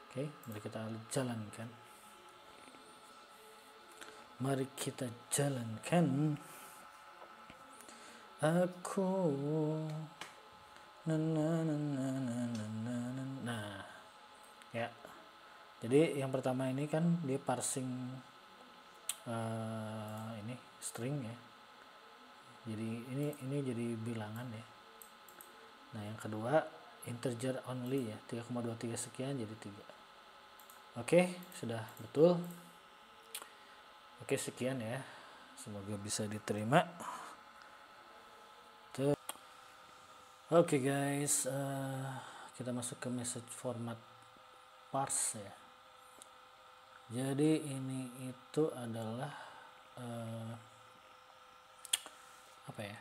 Oke, mari kita jalankan. Aku nah ya, jadi yang pertama ini kan dia parsing ini string ya, jadi ini jadi bilangan ya. Nah yang kedua integer only ya, 3,23 sekian jadi 3. Oke, sudah betul. Oke, sekian ya, semoga bisa diterima. Oke guys, kita masuk ke message format parse ya. Jadi ini itu adalah apa ya?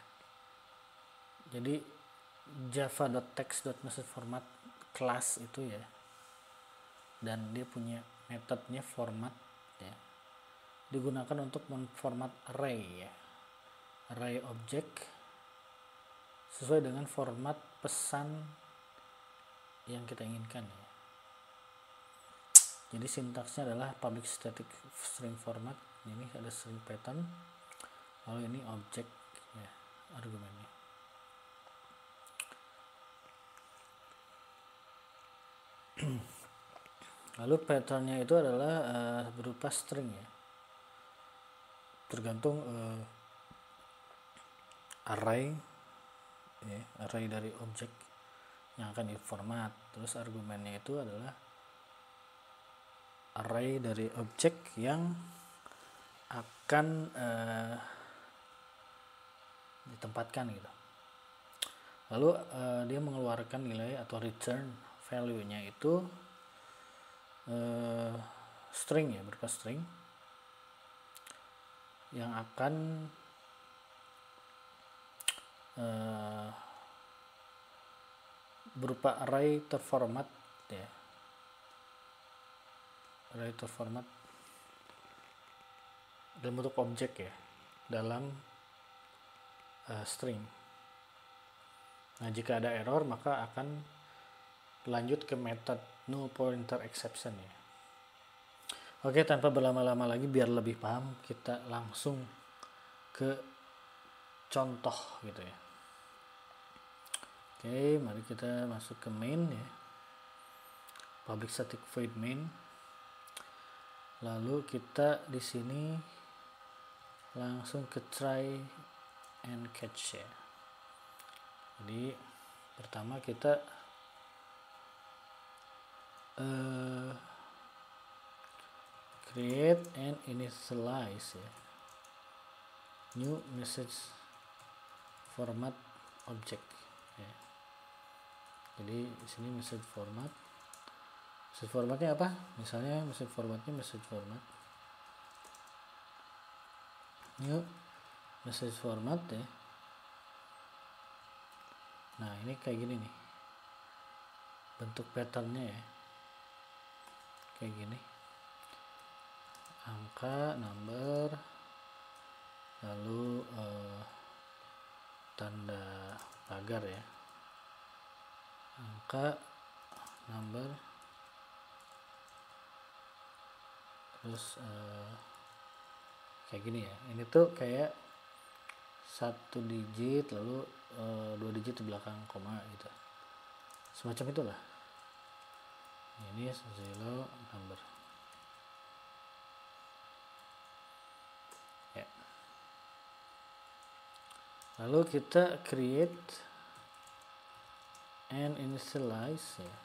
Jadi java.text.messageFormat class itu ya, dan dia punya metodenya format ya, digunakan untuk memformat array ya, array object sesuai dengan format pesan yang kita inginkan ya. Jadi sintaksnya adalah public static string format, ini ada string pattern, lalu ini object ya, argumennya. Lalu patternnya itu adalah berupa string ya, tergantung array ya, array dari objek yang akan diformat. Terus argumennya itu adalah array dari objek yang akan ditempatkan gitu. Lalu dia mengeluarkan nilai atau return value-nya itu string ya, berupa string yang akan berupa array terformat ya, array terformat dalam bentuk objek ya, dalam string. Nah, jika ada error maka akan lanjut ke method null pointer exception ya. Oke, tanpa berlama-lama lagi biar lebih paham, kita langsung ke contoh gitu ya. Oke, mari kita masuk ke main ya, public static void main. Lalu kita di sini langsung ke try and catch ya. Jadi pertama kita create and initialize ya, new message format object ya. Jadi di sini message formatnya apa? Misalnya message format new message format ya. Nah, ini kayak gini nih bentuk patternnya ya, kayak gini, angka, number, lalu tanda pagar ya, angka, number, terus kayak gini ya. Ini tuh kayak 1 digit lalu 2 digit di belakang koma gitu, semacam itulah. Ini 0 number ya. Lalu kita create and initialize ya,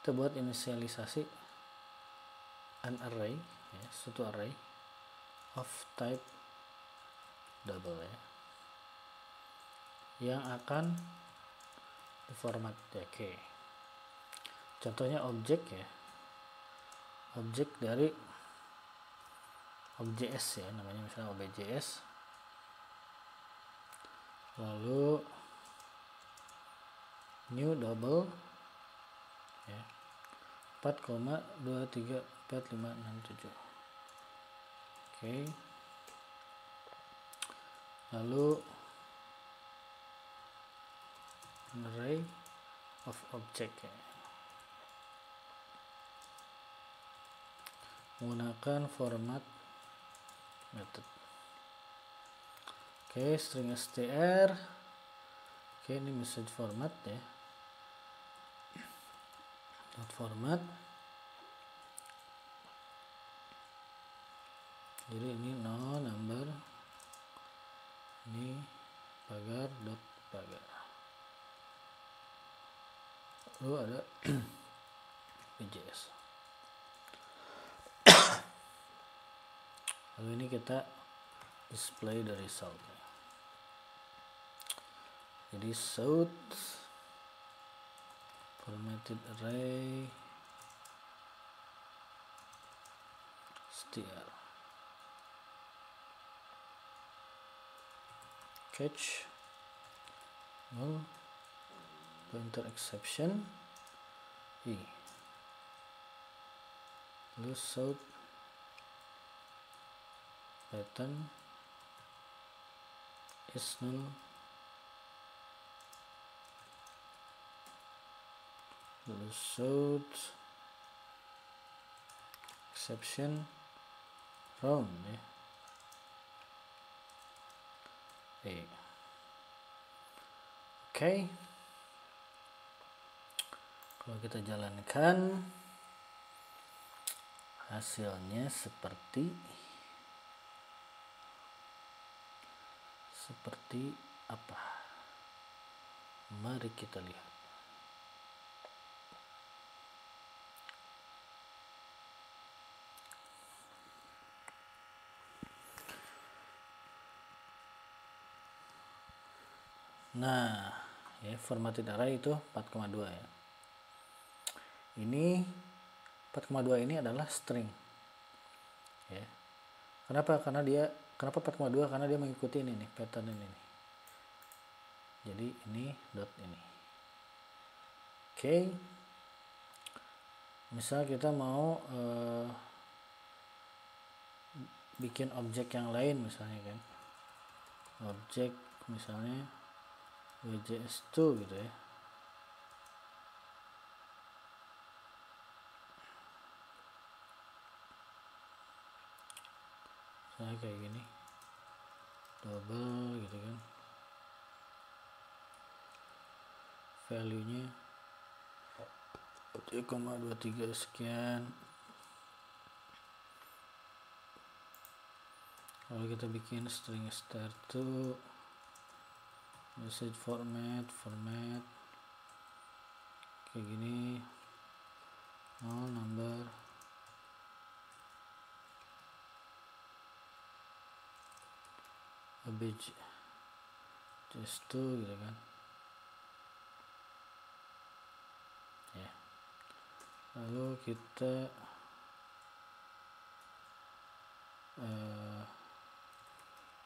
kita buat inisialisasi an array ya, suatu array of type double ya, yang akan diformat ya. Oke, contohnya objek ya, objek dari objs ya, namanya misalnya objs, lalu new double ya, 4,234567. Oke, lalu array of object ya, menggunakan format method. Oke, string str. Oke, ini message format ya, dot format. Jadi ini no number, ini pagar dot pagar, lalu ada PJS. Lalu ini kita display the result. Jadi south formatted array str catch null pointer exception i, lalu south pattern is null, lalu south exception round ya. Oke, kalau kita jalankan hasilnya seperti apa? Mari kita lihat. Nah, ya, formatted array itu 4,2 ya. Ini 4,2 ini adalah string. Ya. Kenapa? Kenapa 4,2? Karena dia mengikuti ini nih, pattern ini nih. Jadi ini dot ini. Oke. Misal kita mau bikin objek yang lain misalnya kan. Objek misalnya WJS2 gitu ya. Misalnya kayak gini. Double gitu kan. Value-nya 3,23 sekian. Kalau kita bikin string start to message format kayak gini, number abj just to gitu kan ya. Lalu kita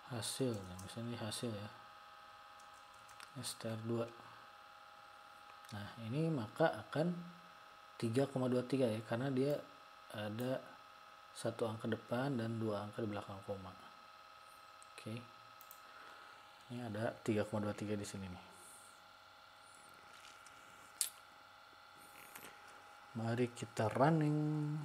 hasil, misalnya hasil ya str2. Nah ini maka akan 3,23 ya, karena dia ada satu angka depan dan 2 angka di belakang koma. Oke. Ini ada 3,23 di sini nih. Mari kita running.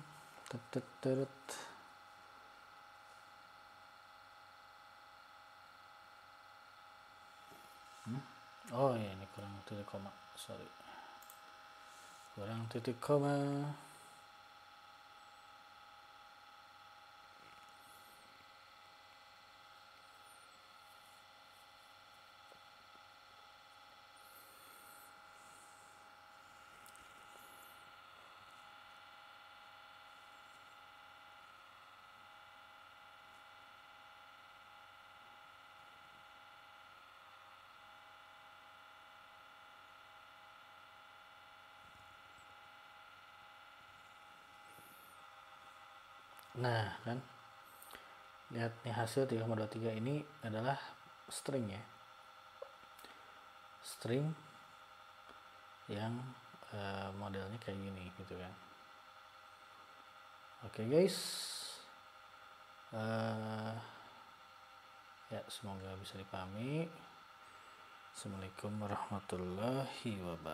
Oh ya, ini kurang titik koma, sorry, kurang titik koma. Nah kan, lihat nih hasil 3,23 ini adalah string ya, string yang modelnya kayak gini gitu kan. Oke guys, ya semoga bisa dipahami. Assalamualaikum warahmatullahi wabarakatuh.